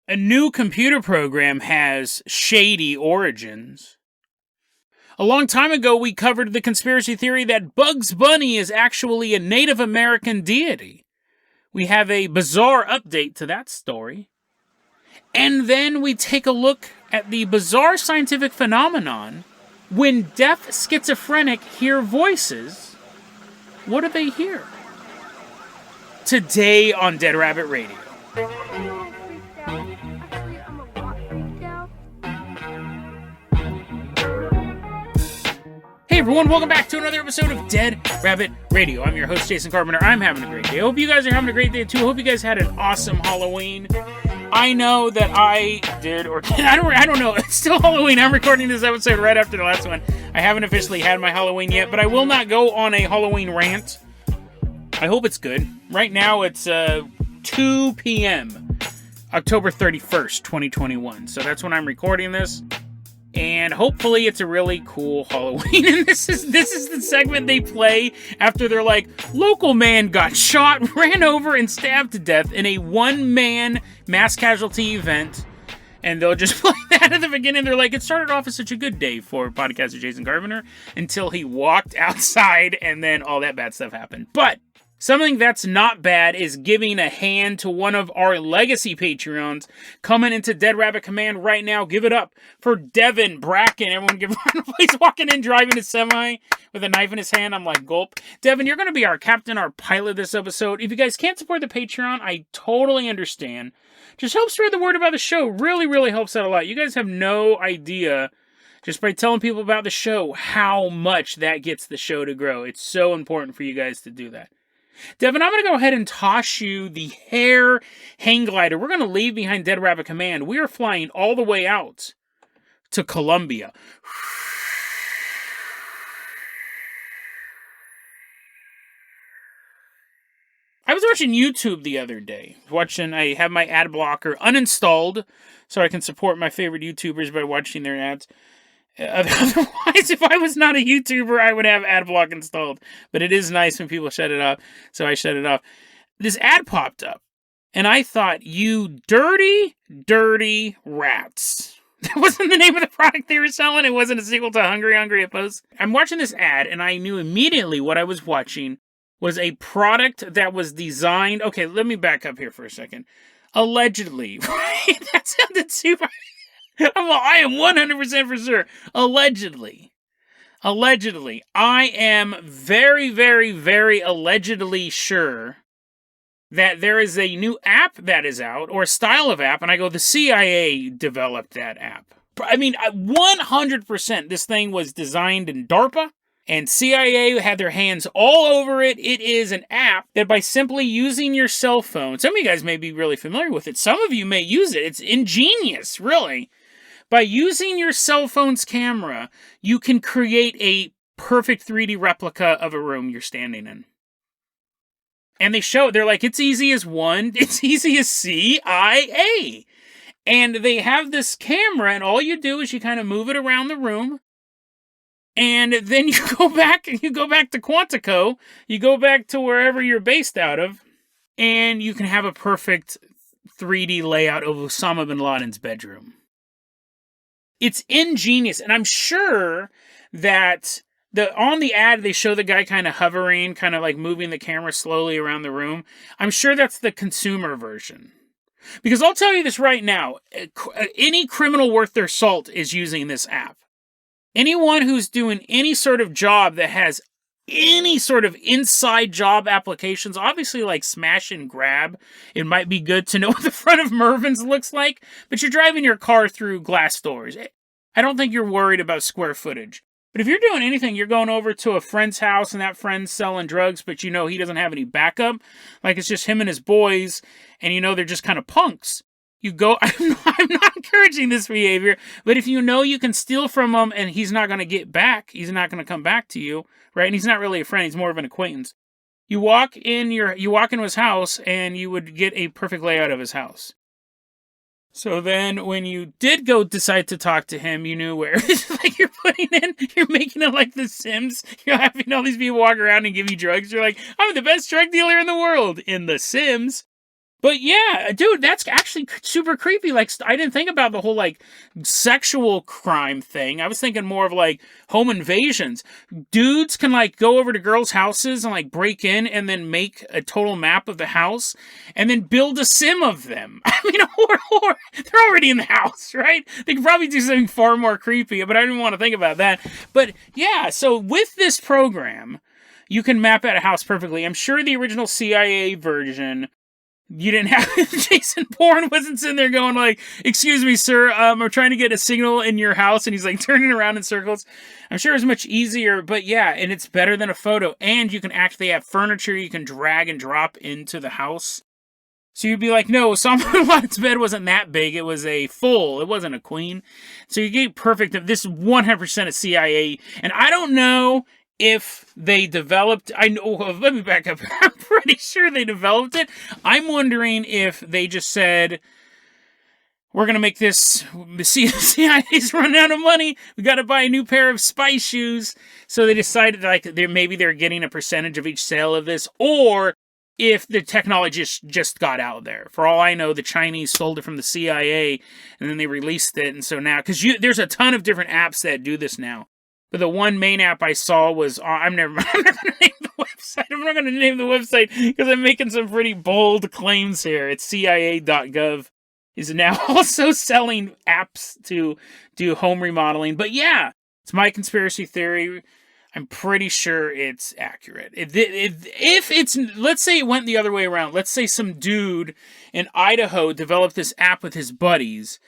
A new computer program has shady origins. A long time ago, we covered the conspiracy theory that Bugs Bunny is actually a Native American deity. We have a bizarre update to that story. And then we take a look at the bizarre scientific phenomenon when deaf schizophrenic hear voices. What do they hear? Today on Dead Rabbit Radio. Hey everyone, welcome back to another episode of Dead Rabbit Radio. I'm your host, Jason Carpenter. I'm having a great day. I hope you guys are having a great day too. I hope you guys had an awesome Halloween. I know that I did, or I don't know. It's still Halloween. I'm recording this episode right after the last one. I haven't officially had my Halloween yet, but I will not go on a Halloween rant. I hope it's good. Right now it's 2 p.m. October 31st, 2021. So that's when I'm recording this. And hopefully it's a really cool Halloween. And this is the segment they play after they're like, local man got shot, ran over, and stabbed to death in a one-man mass casualty event. And they'll just play that at the beginning. They're like, it started off as such a good day for podcaster Jason Carpenter until he walked outside and then all that bad stuff happened. But something that's not bad is giving a hand to one of our legacy Patreons coming into Dead Rabbit Command right now. Give it up for Devin Bracken. Everyone give him a round of applause. Walking in, driving a semi with a knife in his hand. I'm like, gulp. Devin, you're going to be our captain, our pilot this episode. If you guys can't support the Patreon, I totally understand. Just help spread the word about the show. Really, really helps out a lot. You guys have no idea, just by telling people about the show, how much that gets the show to grow. It's so important for you guys to do that. Devin, I'm going to go ahead and toss you the hair hang glider. We're going to leave behind Dead Rabbit Command. We are flying all the way out to Colombia. I was watching YouTube the other day. I have my ad blocker uninstalled so I can support my favorite YouTubers by watching their ads. Otherwise, if I was not a YouTuber, I would have ad block installed. But it is nice when people shut it off, so I shut it off. This ad popped up, and I thought, you dirty, dirty rats. That wasn't the name of the product they were selling. It wasn't a sequel to Hungry Hungry Hippos. I'm watching this ad, and I knew immediately what I was watching was a product that was designed... Okay, let me back up here for a second. Allegedly, right? That sounded super... I am 100% for sure. Allegedly, I am very, very, very allegedly sure that there is a new app that is out, or a style of app, and I go, the CIA developed that app. I mean, 100% this thing was designed in DARPA, and CIA had their hands all over it. It is an app that by simply using your cell phone, some of you guys may be really familiar with it, some of you may use it, it's ingenious, really. By using your cell phone's camera, you can create a perfect 3D replica of a room you're standing in. And they're like, it's easy as one, it's easy as CIA. And they have this camera, and all you do is you kind of move it around the room, and then you go back to Quantico, you go back to wherever you're based out of, and you can have a perfect 3D layout of Osama bin Laden's bedroom. It's ingenious, and I'm sure that on the ad, they show the guy kind of hovering, kind of like moving the camera slowly around the room. I'm sure that's the consumer version. Because I'll tell you this right now, any criminal worth their salt is using this app. Anyone who's doing any sort of job that has any sort of inside job applications, obviously like smash and grab, it might be good to know what the front of Mervin's looks like, but you're driving your car through glass doors. I don't think you're worried about square footage. But if you're doing anything, you're going over to a friend's house and that friend's selling drugs, but you know he doesn't have any backup, like it's just him and his boys, and you know they're just kind of punks. You go, I'm not encouraging this behavior, but if you know you can steal from him and he's not going to get back, he's not going to come back to you, right? And he's not really a friend, he's more of an acquaintance. You walk into his house and you would get a perfect layout of his house. So then when you did go decide to talk to him, you knew where. It's like you're making it like The Sims. You're having all these people walk around and give you drugs. You're like, I'm the best drug dealer in the world in The Sims. But yeah, dude, that's actually super creepy. Like, I didn't think about the whole, like, sexual crime thing. I was thinking more of, like, home invasions. Dudes can, like, go over to girls' houses and, like, break in and then make a total map of the house and then build a sim of them. I mean, or they're already in the house, right? They could probably do something far more creepy, but I didn't want to think about that. But yeah, so with this program, you can map out a house perfectly. I'm sure the original CIA version, you didn't have Jason Bourne wasn't sitting there going like, "Excuse me, sir, I'm trying to get a signal in your house," and he's like turning around in circles. I'm sure it's much easier, but yeah, and it's better than a photo. And you can actually have furniture you can drag and drop into the house. So you'd be like, no, Solomon bin Laden's bed wasn't that big. It was a full. It wasn't a queen. So you get perfect. This is 100% a CIA, and I don't know if they developed, let me back up. I'm pretty sure they developed it. I'm wondering if they just said, we're going to make this, the CIA's running out of money. We got to buy a new pair of spy shoes. So they decided like maybe they're getting a percentage of each sale of this, or if the technology just got out there. For all I know, the Chinese sold it from the CIA and then they released it. And so now, because there's a ton of different apps that do this now. But the one main app I saw was, I'm not going to name the website. I'm not going to name the website because I'm making some pretty bold claims here. It's CIA.gov is now also selling apps to do home remodeling. But yeah, it's my conspiracy theory. I'm pretty sure it's accurate. If it's, let's say it went the other way around. Let's say some dude in Idaho developed this app with his buddies,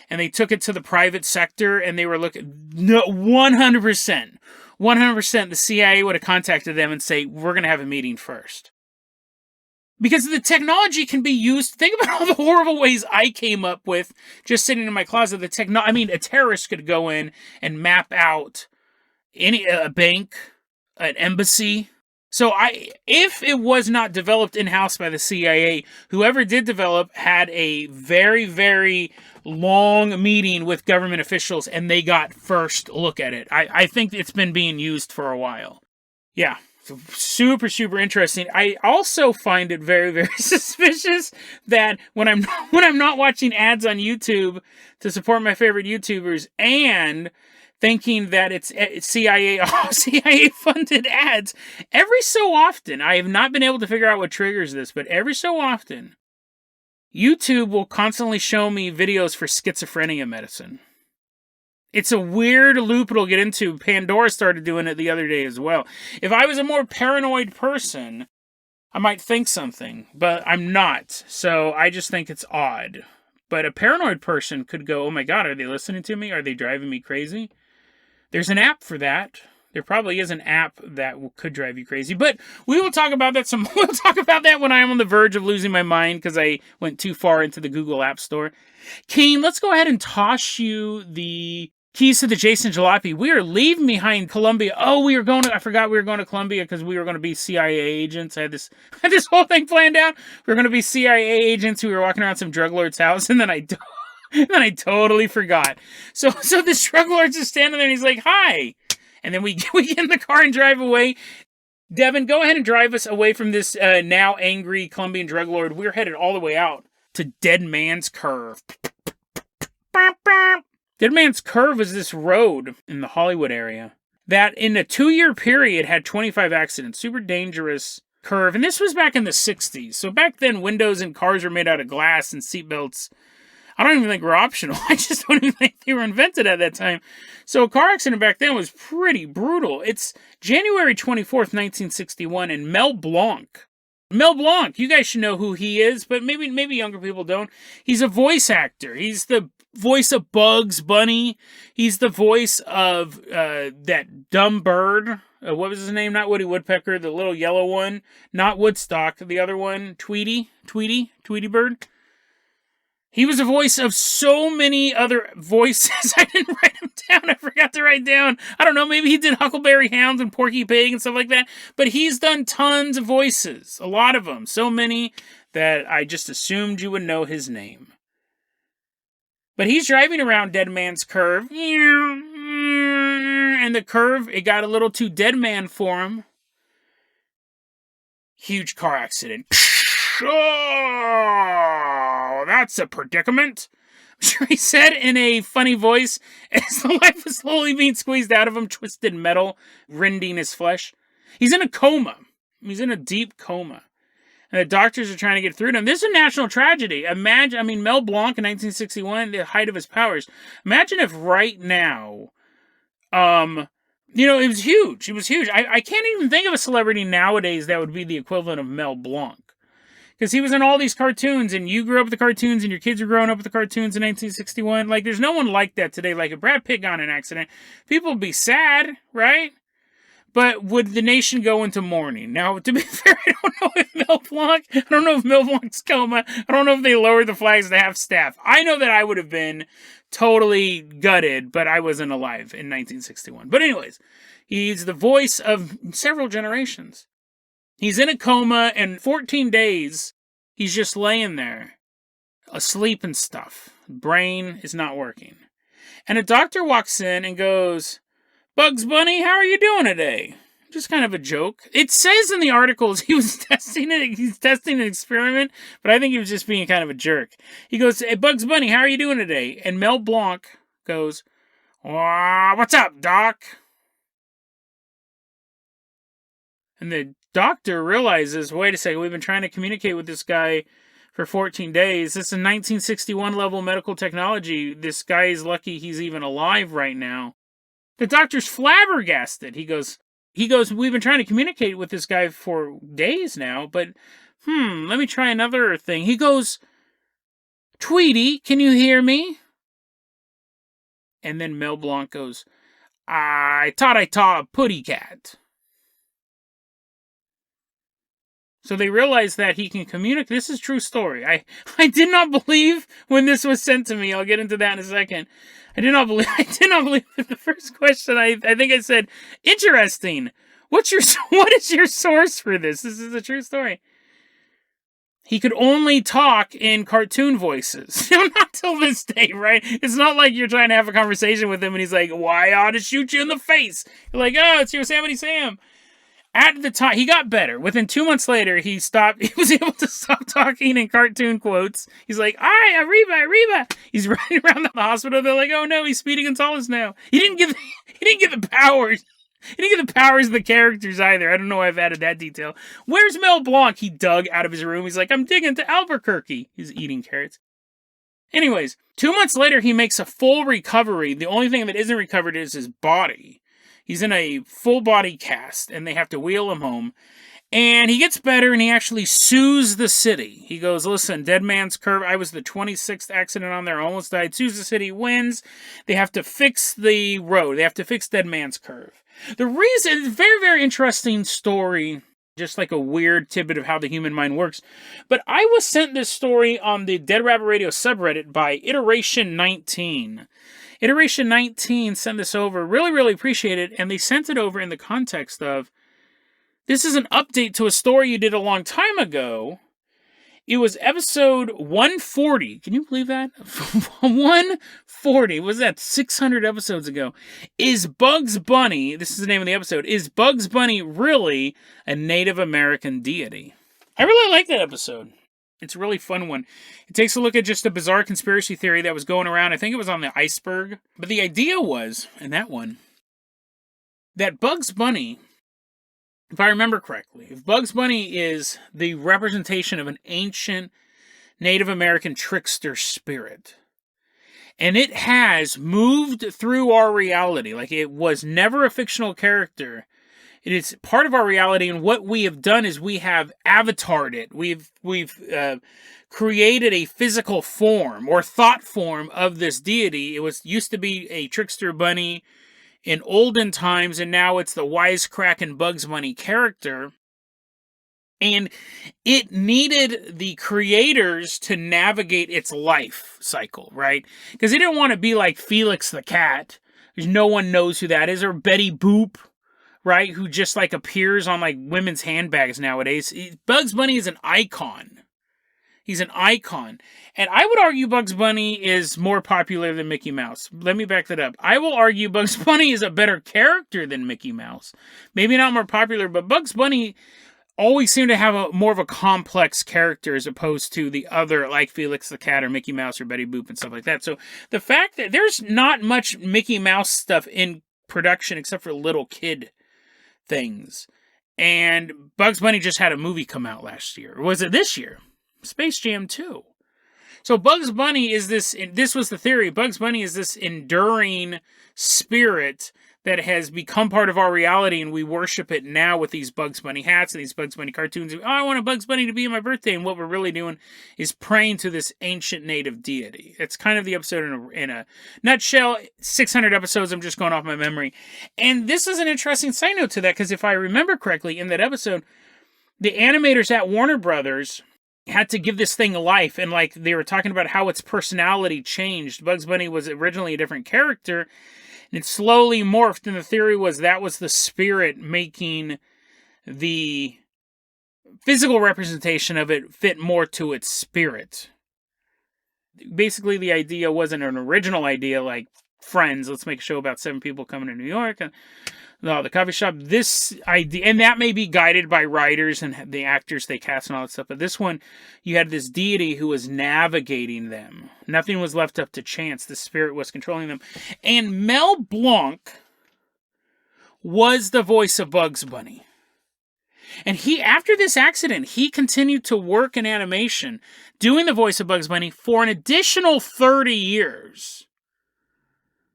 and they took it to the private sector, and they were looking, no, 100%, the CIA would have contacted them and say, we're going to have a meeting first. Because the technology can be used, think about all the horrible ways I came up with just sitting in my closet. A terrorist could go in and map out a bank, an embassy. So if it was not developed in-house by the CIA, whoever did develop had a very, very long meeting with government officials and they got first look at it. I think it's been being used for a while. Yeah, so super, super interesting. I also find it very, very suspicious that when I'm not watching ads on YouTube to support my favorite YouTubers and thinking that it's CIA funded ads. Every so often, I have not been able to figure out what triggers this, but every so often, YouTube will constantly show me videos for schizophrenia medicine. It's a weird loop it'll get into. Pandora started doing it the other day as well. If I was a more paranoid person, I might think something, but I'm not. So I just think it's odd. But a paranoid person could go, oh my God, are they listening to me? Are they driving me crazy? There's an app for that. There probably is an app that could drive you crazy. But we will talk about that some. We'll talk about that when I'm on the verge of losing my mind because I went too far into the Google App Store. Kane, let's go ahead and toss you the keys to the Jason Jalopy. We are leaving behind Colombia. Oh, I forgot we were going to Colombia because we were going to be CIA agents. I had this whole thing planned out. We were going to be CIA agents who were walking around some drug lord's house, and then I totally forgot. So this drug lord's just standing there and he's like, hi. And then we get in the car and drive away. Devin, go ahead and drive us away from this now angry Colombian drug lord. We're headed all the way out to Dead Man's Curve. Dead Man's Curve is this road in the Hollywood area that in a 2-year period had 25 accidents. Super dangerous curve. And this was back in the 60s. So back then, windows in cars were made out of glass and seatbelts, I don't even think were optional. I just don't even think they were invented at that time. So a car accident back then was pretty brutal. It's January 24th, 1961, and Mel Blanc, you guys should know who he is, but maybe younger people don't. He's a voice actor. He's the voice of Bugs Bunny. He's the voice of that dumb bird. What was his name? Not Woody Woodpecker, the little yellow one. Not Woodstock, the other one. Tweety Bird. He was the voice of so many other voices. I didn't write them down. I forgot to write down. I don't know, maybe he did Huckleberry Hound and Porky Pig and stuff like that. But he's done tons of voices. A lot of them. So many that I just assumed you would know his name. But he's driving around Dead Man's Curve. And the curve, it got a little too Dead Man for him. Huge car accident. "Oh, that's a predicament," I'm sure he said in a funny voice as the life was slowly being squeezed out of him, twisted metal rending his flesh. He's in a coma. He's in a deep coma. And the doctors are trying to get through to him. This is a national tragedy. Imagine, Mel Blanc in 1961, the height of his powers. Imagine if right now, it was huge. It was huge. I can't even think of a celebrity nowadays that would be the equivalent of Mel Blanc. Because he was in all these cartoons, and you grew up with the cartoons, and your kids were growing up with the cartoons in 1961. Like, there's no one like that today. Like, if Brad Pitt got in an accident, people would be sad, right? But would the nation go into mourning? Now, to be fair, I don't know if Mel Blanc's coma, I don't know if they lowered the flags to half staff. I know that I would have been totally gutted, but I wasn't alive in 1961. But anyways, he's the voice of several generations. He's in a coma, and 14 days, he's just laying there, asleep and stuff. Brain is not working. And a doctor walks in and goes, "Bugs Bunny, how are you doing today?" Just kind of a joke. It says in the articles he's testing an experiment, but I think he was just being kind of a jerk. He goes, "Hey, Bugs Bunny, how are you doing today?" And Mel Blanc goes, "What's up, Doc?" And the doctor realizes, wait a second, we've been trying to communicate with this guy for 14 days. This is 1961 level medical technology. This guy is lucky he's even alive right now. The doctor's flabbergasted. He goes, "We've been trying to communicate with this guy for days now, but, let me try another thing." He goes, "Tweety, can you hear me?" And then Mel Blanc goes, "I thought I saw a putty cat." So they realize that he can communicate. This is a true story. I did not believe when this was sent to me. I'll get into that in a second. I did not believe the first question. I think I said, "Interesting. What is your source for this?" This is a true story. He could only talk in cartoon voices. Not till this day, right? It's not like you're trying to have a conversation with him and he's like, "Why, I ought to shoot you in the face." You're like, "Oh, it's Yosemite Sam." At the time, he got better. Within 2 months later, he was able to stop talking in cartoon quotes. He's like, "Ay, arriba." He's running around the hospital. They're like, "Oh no, he's Speedy Gonzalez now." He didn't get the powers. He didn't get the powers of the characters either. I don't know why I've added that detail. Where's Mel Blanc? He dug out of his room. He's like, "I'm digging to Albuquerque." He's eating carrots. Anyways, 2 months later, he makes a full recovery. The only thing that isn't recovered is his body. He's in a full body cast, and they have to wheel him home. And he gets better, and he actually sues the city. He goes, "Listen, Dead Man's Curve, I was the 26th accident on there, almost died." Sues the city, wins. They have to fix the road. They have to fix Dead Man's Curve. The reason, very, very interesting story, just like a weird tidbit of how the human mind works. But I was sent this story on the Dead Rabbit Radio subreddit by Iteration 19. Iteration 19 sent this over. Really, really appreciate it. And they sent it over in the context of, this is an update to a story you did a long time ago. It was episode 140. Can you believe that? 140. Was that 600 episodes ago? Is Bugs Bunny, this is the name of the episode, is Bugs Bunny really a Native American deity? I really like that episode. It's a really fun one. It takes a look at just a bizarre conspiracy theory that was going around. I think it was on the iceberg. But the idea was, in that one, that Bugs Bunny, if I remember correctly, if Bugs Bunny is the representation of an ancient Native American trickster spirit, and it has moved through our reality, like it was never a fictional character, it is part of our reality, and what we have done is we have avatared it. We've created a physical form or thought form of this deity. It used to be a trickster bunny in olden times, and now it's the wisecracking Bugs Bunny character. And it needed the creators to navigate its life cycle, right? Because they didn't want to be like Felix the cat, because no one knows who that is, or Betty Boop, right? Who just like appears on like women's handbags nowadays. Bugs Bunny is an icon. He's an icon. And I would argue Bugs Bunny is more popular than Mickey Mouse. Let me back that up. I will argue Bugs Bunny is a better character than Mickey Mouse. Maybe not more popular, but Bugs Bunny always seem to have more of a complex character as opposed to the other, like Felix the Cat or Mickey Mouse or Betty Boop and stuff like that. So the fact that there's not much Mickey Mouse stuff in production except for little kid things. And Bugs Bunny just had a movie come out last year. Or was it this year? Space Jam 2. So Bugs Bunny is this was the theory, Bugs Bunny is this enduring spirit that has become part of our reality, and we worship it now with these Bugs Bunny hats and these Bugs Bunny cartoons. Oh, I want a Bugs Bunny to be in my birthday, and what we're really doing is praying to this ancient native deity. It's kind of the episode in a nutshell. 600 episodes, I'm just going off my memory. And this is an interesting side note to that, because if I remember correctly, in that episode, the animators at Warner Brothers had to give this thing a life, and like they were talking about how its personality changed. Bugs Bunny was originally a different character, and it slowly morphed, and the theory was that was the spirit making the physical representation of it fit more to its spirit. Basically, the idea wasn't an original idea like Friends, let's make a show about 7 people coming to New York, and the coffee shop. This idea, and that may be guided by writers and the actors they cast and all that stuff, but this one, you had this deity who was navigating them. Nothing was left up to chance. The spirit was controlling them. And Mel Blanc was the voice of Bugs Bunny. And after this accident, he continued to work in animation, doing the voice of Bugs Bunny for an additional 30 years.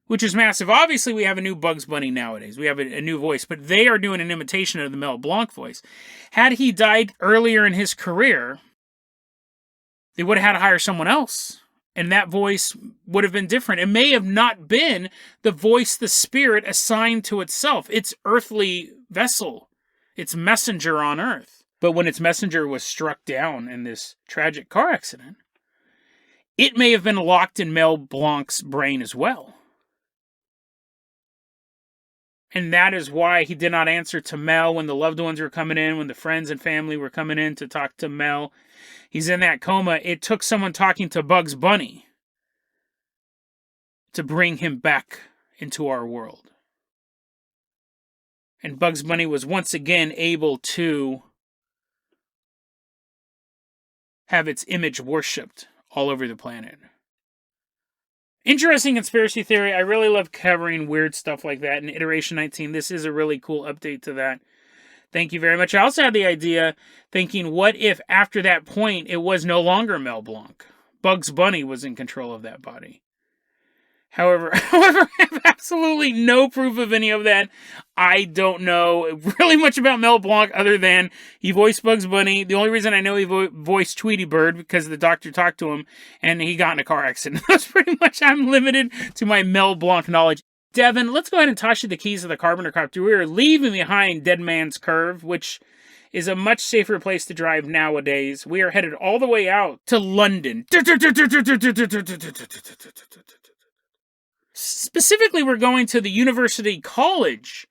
Which is massive. Obviously, we have a new Bugs Bunny nowadays. We have a new voice, but they are doing an imitation of the Mel Blanc voice. Had he died earlier in his career, they would have had to hire someone else. And that voice would have been different. It may have not been the voice the spirit assigned to itself, its earthly vessel, its messenger on Earth. But when its messenger was struck down in this tragic car accident, it may have been locked in Mel Blanc's brain as well. And that is why he did not answer to Mel when the loved ones were coming in, when the friends and family were coming in to talk to Mel. He's in that coma. It took someone talking to Bugs Bunny to bring him back into our world. And Bugs Bunny was once again able to have its image worshipped all over the planet. Interesting conspiracy theory. I really love covering weird stuff like that in Iteration 19. This is a really cool update to that. Thank you very much. I also had the idea thinking, what if after that point it was no longer Mel Blanc? Bugs Bunny was in control of that body. However, I have absolutely no proof of any of that. I don't know really much about Mel Blanc other than he voiced Bugs Bunny. The only reason I know he voiced Tweety Bird because the doctor talked to him and he got in a car accident. That's pretty much, I'm limited to my Mel Blanc knowledge. Devin, let's go ahead and toss you the keys of the Carpenter copter. We are leaving behind Dead Man's Curve, which is a much safer place to drive nowadays. We are headed all the way out to London. Specifically, we're going to the University College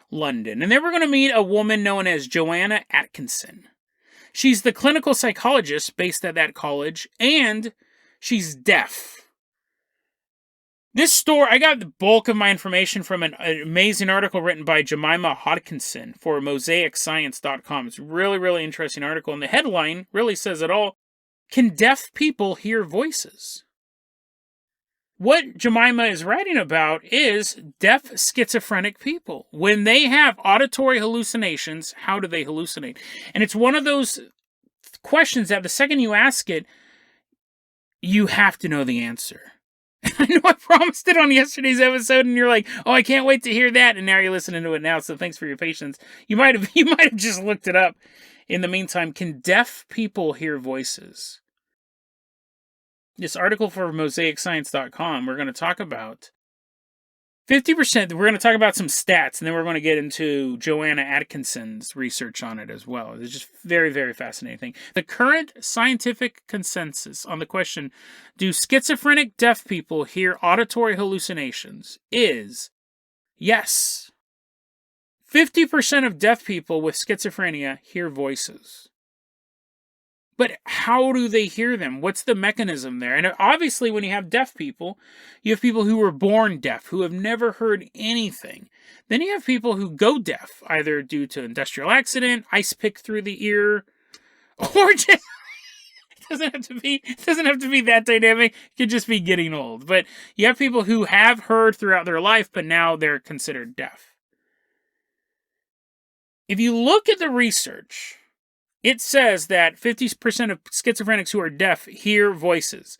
London, and then we're going to meet a woman known as Joanna Atkinson. She's the clinical psychologist based at that college, and she's deaf. This story, I got the bulk of my information from an amazing article written by Jemima Hodkinson for MosaicScience.com. It's a really, really interesting article, and the headline really says it all. Can deaf people hear voices? What Jemima is writing about is deaf schizophrenic people. When they have auditory hallucinations, how do they hallucinate? And it's one of those questions that the second you ask it, you have to know the answer. I know I promised it on yesterday's episode, and you're like, oh, I can't wait to hear that, and now you're listening to it now, so thanks for your patience. You might have just looked it up. In the meantime, can deaf people hear voices? This article for MosaicScience.com, we're going to talk about 50%. We're going to talk about some stats, and then we're going to get into Joanna Atkinson's research on it as well. It's just very, very fascinating thing. The current scientific consensus on the question, do schizophrenic deaf people hear auditory hallucinations, is yes. 50% of deaf people with schizophrenia hear voices. But how do they hear them? What's the mechanism there? And obviously, when you have deaf people, you have people who were born deaf, who have never heard anything. Then you have people who go deaf, either due to industrial accident, ice pick through the ear, or just it doesn't have to be that dynamic. It could just be getting old. But you have people who have heard throughout their life, but now they're considered deaf. If you look at the research, it says that 50% of schizophrenics who are deaf hear voices.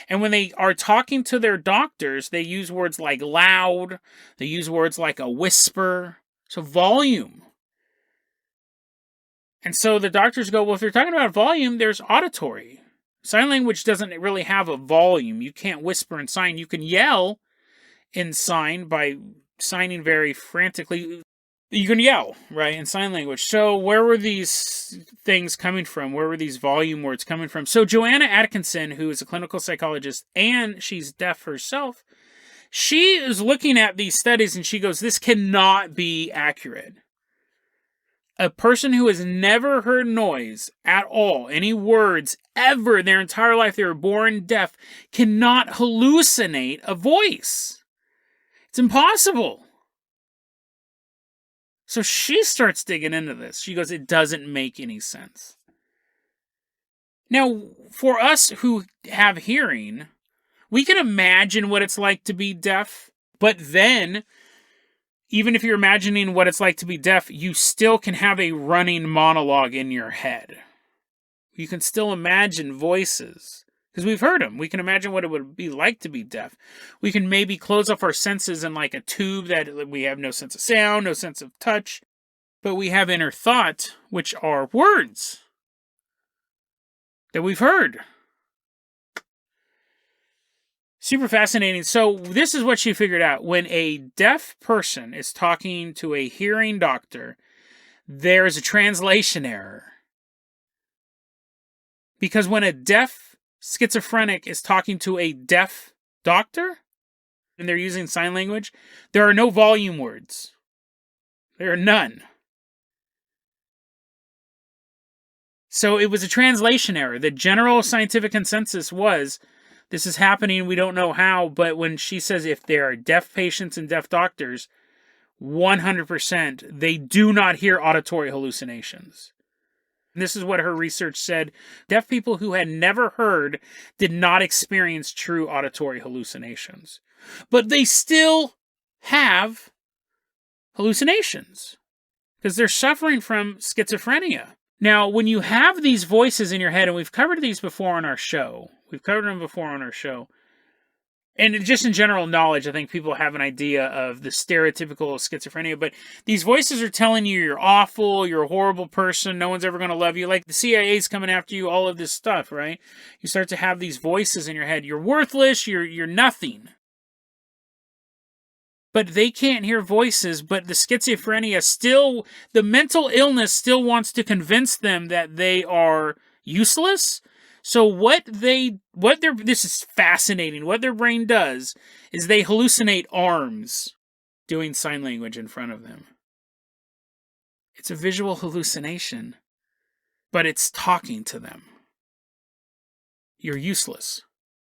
And when they are talking to their doctors, they use words like loud, they use words like a whisper, so volume. And so the doctors go, well, if they're talking about volume, there's auditory. Sign language doesn't really have a volume. You can't whisper and sign. You can yell and sign by signing very frantically. You can yell, right, in sign language. So where were these things coming from? Where were these volume words coming from? So Joanna Atkinson, who is a clinical psychologist, and she's deaf herself, she is looking at these studies and she goes, this cannot be accurate. A person who has never heard noise at all, any words ever their entire life, they were born deaf, cannot hallucinate a voice. It's impossible. So she starts digging into this. She goes, it doesn't make any sense. Now, for us who have hearing, we can imagine what it's like to be deaf. But then, even if you're imagining what it's like to be deaf, you still can have a running monologue in your head. You can still imagine voices. Because we've heard them. We can imagine what it would be like to be deaf. We can maybe close off our senses in like a tube that we have no sense of sound, no sense of touch. But we have inner thought, which are words that we've heard. Super fascinating. So this is what she figured out. When a deaf person is talking to a hearing doctor, there's a translation error. Because when a deaf schizophrenic is talking to a deaf doctor, and they're using sign language, there are no volume words. There are none. So it was a translation error. The general scientific consensus was, this is happening, we don't know how, but when she says if there are deaf patients and deaf doctors, 100%, they do not hear auditory hallucinations. And this is what her research said. Deaf people who had never heard did not experience true auditory hallucinations. But they still have hallucinations because they're suffering from schizophrenia. Now, when you have these voices in your head, and we've covered these before on our show, and just in general knowledge, I think people have an idea of the stereotypical schizophrenia, but these voices are telling you you're awful, you're a horrible person, no one's ever going to love you, like the CIA's coming after you, all of this stuff, right? You start to have these voices in your head, you're worthless, you're nothing. But they can't hear voices, but the schizophrenia still, the mental illness still wants to convince them that they are useless. So this is fascinating. What their brain does is they hallucinate arms doing sign language in front of them. It's a visual hallucination, but it's talking to them. You're useless.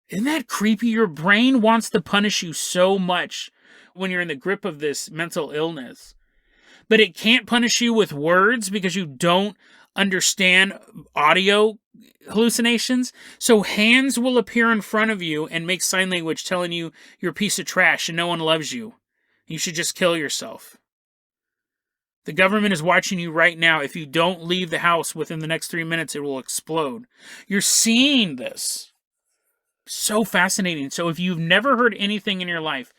Isn't that creepy? Your brain wants to punish you so much when you're in the grip of this mental illness, but it can't punish you with words because you don't understand audio hallucinations. So hands will appear in front of you and make sign language telling you you're a piece of trash and no one loves you. You should just kill yourself. The government is watching you right now. If you don't leave the house within the next 3 minutes, it will explode. You're seeing this. So fascinating. So if you've never heard anything in your life,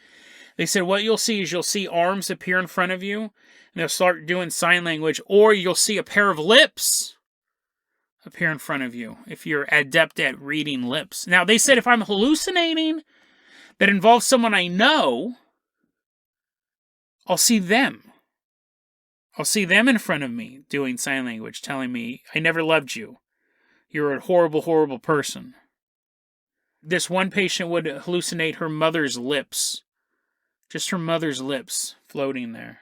they said what you'll see arms appear in front of you, and they'll start doing sign language, or you'll see a pair of lips appear in front of you if you're adept at reading lips. Now, they said if I'm hallucinating that involves someone I know, I'll see them. I'll see them in front of me doing sign language, telling me, I never loved you. You're a horrible, horrible person. This one patient would hallucinate her mother's lips. Just her mother's lips floating there.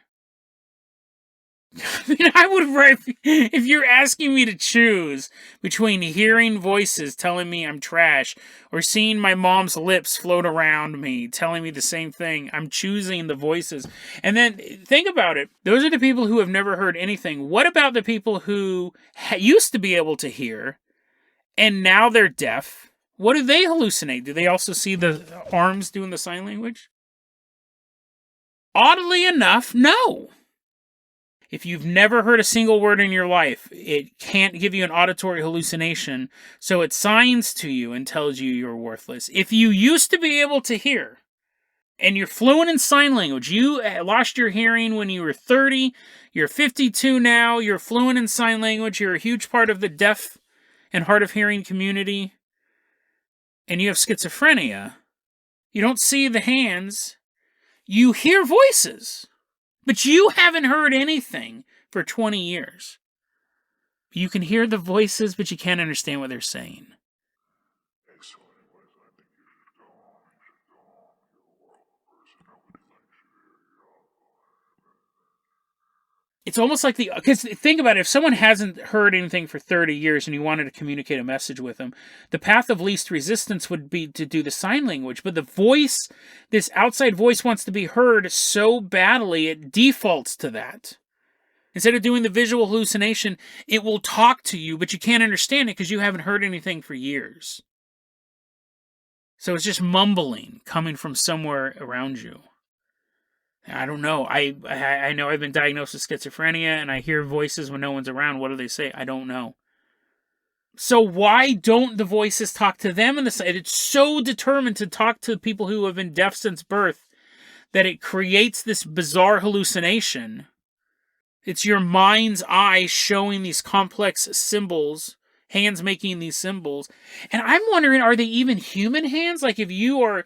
I mean, I would, if you're asking me to choose between hearing voices telling me I'm trash or seeing my mom's lips float around me telling me the same thing, I'm choosing the voices. And then think about it. Those are the people who have never heard anything. What about the people who used to be able to hear and now they're deaf? What do they hallucinate? Do they also see the arms doing the sign language? Oddly enough, no. If you've never heard a single word in your life, it can't give you an auditory hallucination, so it signs to you and tells you you're worthless. If you used to be able to hear, and you're fluent in sign language, you lost your hearing when you were 30, you're 52 now, you're fluent in sign language, you're a huge part of the deaf and hard of hearing community, and you have schizophrenia, you don't see the hands, you hear voices. But you haven't heard anything for 20 years. You can hear the voices, but you can't understand what they're saying. It's almost like because think about it, if someone hasn't heard anything for 30 years and you wanted to communicate a message with them, the path of least resistance would be to do the sign language. But the voice, this outside voice wants to be heard so badly, it defaults to that. Instead of doing the visual hallucination, it will talk to you, but you can't understand it because you haven't heard anything for years. So it's just mumbling coming from somewhere around you. I don't know. I know I've been diagnosed with schizophrenia and I hear voices when no one's around. What do they say? I don't know. So why don't the voices talk to them in the side? It's so determined to talk to people who have been deaf since birth that it creates this bizarre hallucination. It's your mind's eye showing these complex symbols, hands making these symbols. And I'm wondering, are they even human hands? Like if you are,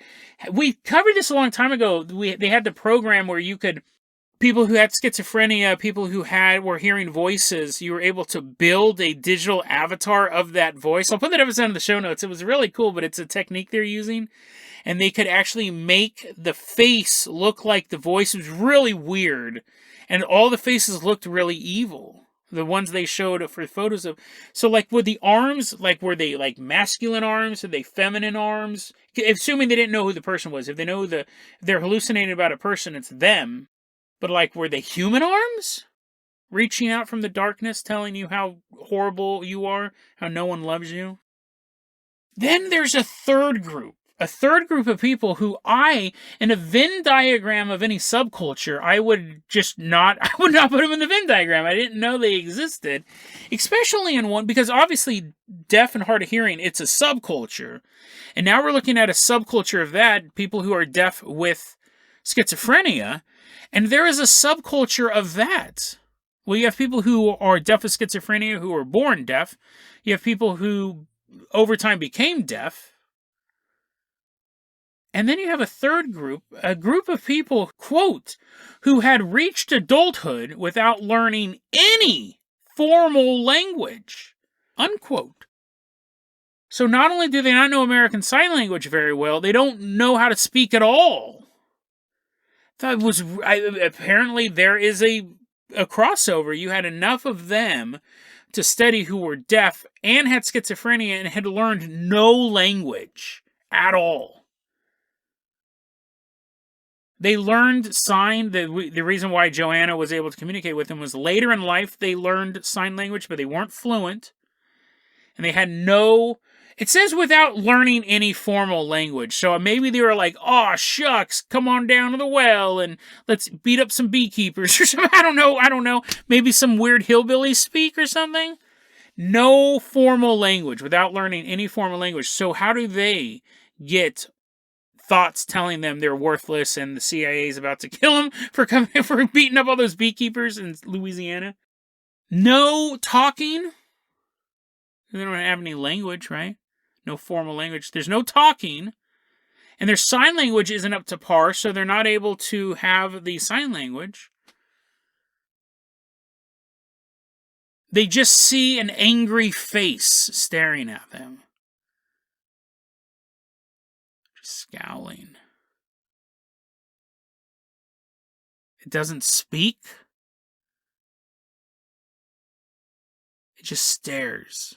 we covered this a long time ago. They had the program where you could, people who had schizophrenia, people who were hearing voices, you were able to build a digital avatar of that voice. I'll put that episode in the show notes. It was really cool, but it's a technique they're using. And they could actually make the face look like the voice. It was really weird. And all the faces looked really evil. The ones they showed for photos of. So, like, with the arms, like, were they, like, masculine arms? Were they feminine arms? Assuming they didn't know who the person was. If they know they're hallucinating about a person, it's them. But, like, were they human arms? Reaching out from the darkness, telling you how horrible you are, how no one loves you? Then there's a third group. A third group of people who in a Venn diagram of any subculture, I would not put them in the Venn diagram. I didn't know they existed. Especially in one, because obviously deaf and hard of hearing, it's a subculture. And now we're looking at a subculture of that, people who are deaf with schizophrenia. And there is a subculture of that. Well, you have people who are deaf with schizophrenia who were born deaf. You have people who over time became deaf. And then you have a third group, a group of people, quote, who had reached adulthood without learning any formal language, unquote. So not only do they not know American Sign Language very well, they don't know how to speak at all. Apparently there is a crossover. You had enough of them to study who were deaf and had schizophrenia and had learned no language at all. They learned sign. The reason why Joanna was able to communicate with them was later in life they learned sign language, but they weren't fluent. And they had it says without learning any formal language. So maybe they were like, oh, shucks, come on down to the well and let's beat up some beekeepers or something. I don't know. Maybe some weird hillbilly speak or something. No formal language, without learning any formal language. So how do they get thoughts telling them they're worthless and the CIA is about to kill them for beating up all those beekeepers in Louisiana? No talking. They don't have any language, right? No formal language. There's no talking. And their sign language isn't up to par, so they're not able to have the sign language. They just see an angry face staring at them. Scowling. It doesn't speak. It just stares.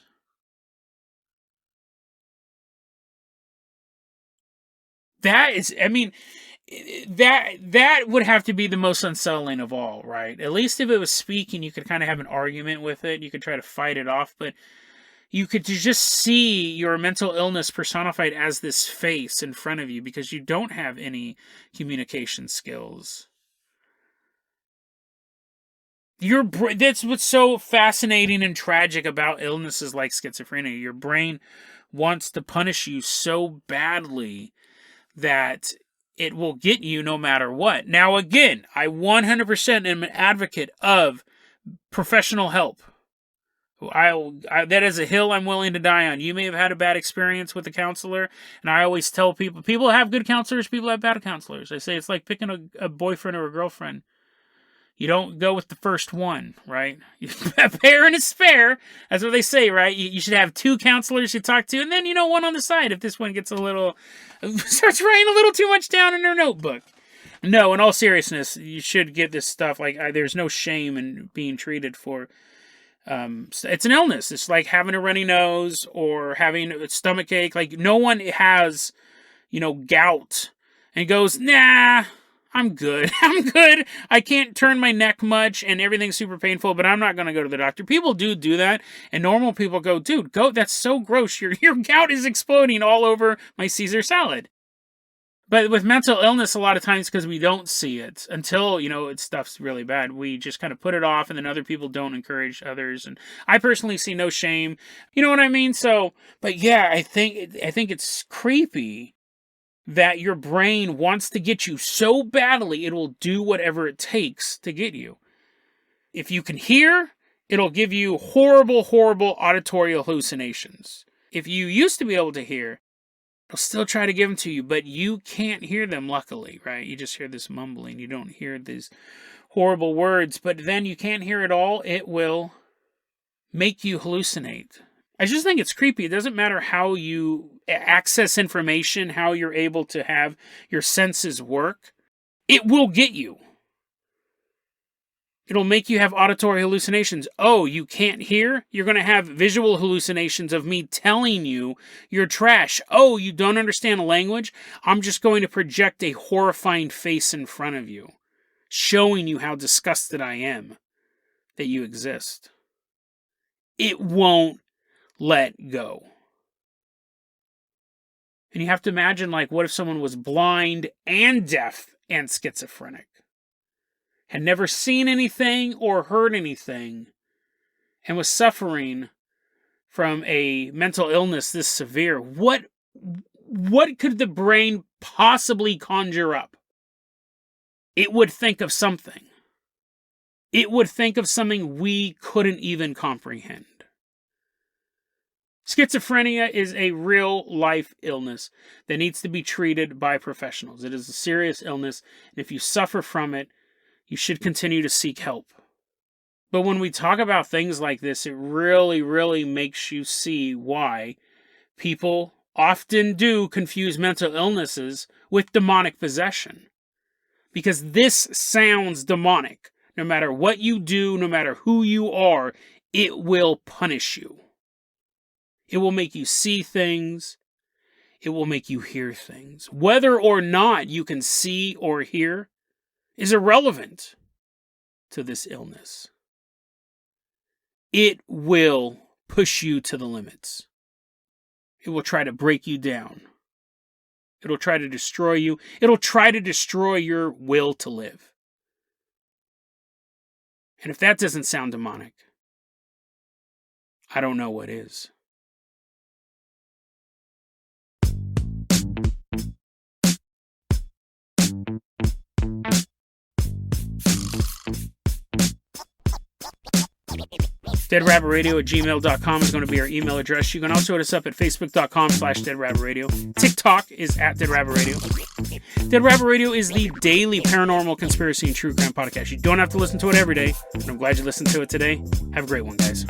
That is, I mean, that would have to be the most unsettling of all, right? At least if it was speaking, you could kind of have an argument with it. You could try to fight it off, but you could just see your mental illness personified as this face in front of you because you don't have any communication skills. That's what's so fascinating and tragic about illnesses like schizophrenia. Your brain wants to punish you so badly that it will get you no matter what. Now, again, I 100% am an advocate of professional help. That is a hill I'm willing to die on. You may have had a bad experience with a counselor, and I always tell people have good counselors, people have bad counselors. I say it's like picking a boyfriend or a girlfriend. You don't go with the first one, right? A pair and a spare. That's what they say, right? You should have 2 counselors you talk to, and then, one on the side if this one gets starts writing a little too much down in their notebook. No, in all seriousness, you should get this stuff. There's no shame in being treated for... it's an illness. It's like having a runny nose or having a stomach ache. Like, no one has, gout and goes, nah, I'm good. I'm good. I can't turn my neck much and everything's super painful, but I'm not going to go to the doctor. People do that. And normal people go, dude, that's so gross. Your gout is exploding all over my Caesar salad. But with mental illness, a lot of times, because we don't see it until, stuff's really bad, we just kind of put it off, and then other people don't encourage others. And I personally see no shame. You know what I mean? So, but yeah, I think it's creepy that your brain wants to get you so badly, it will do whatever it takes to get you. If you can hear, it'll give you horrible, horrible auditory hallucinations. If you used to be able to hear, it'll still try to give them to you, but you can't hear them, luckily, right? You just hear this mumbling. You don't hear these horrible words, but then you can't hear it all. It will make you hallucinate. I just think it's creepy. It doesn't matter how you access information, how you're able to have your senses work. It will get you. It'll make you have auditory hallucinations. Oh, you can't hear? You're going to have visual hallucinations of me telling you you're trash. Oh, you don't understand the language? I'm just going to project a horrifying face in front of you, showing you how disgusted I am that you exist. It won't let go. And you have to imagine, what if someone was blind and deaf and schizophrenic? Had never seen anything or heard anything, and was suffering from a mental illness this severe. What could the brain possibly conjure up? It would think of something. It would think of something we couldn't even comprehend. Schizophrenia is a real-life illness that needs to be treated by professionals. It is a serious illness, and if you suffer from it, you should continue to seek help. But when we talk about things like this, it really, really makes you see why people often do confuse mental illnesses with demonic possession. Because this sounds demonic. No matter what you do, no matter who you are, it will punish you. It will make you see things. It will make you hear things. Whether or not you can see or hear is irrelevant to this illness. It will push you to the limits. It will try to break you down. It'll try to destroy you. It'll try to destroy your will to live. And if that doesn't sound demonic, I don't know what is. deadrabbitradio@gmail.com is going to be our email address. You can also hit us up at facebook.com/deadrabbitradio. TikTok is at deadrabbitradio. Dead Rabbit Radio is the daily paranormal conspiracy and true crime podcast. You don't have to listen to it every day, but I'm glad you listened to it today. Have a great one, guys.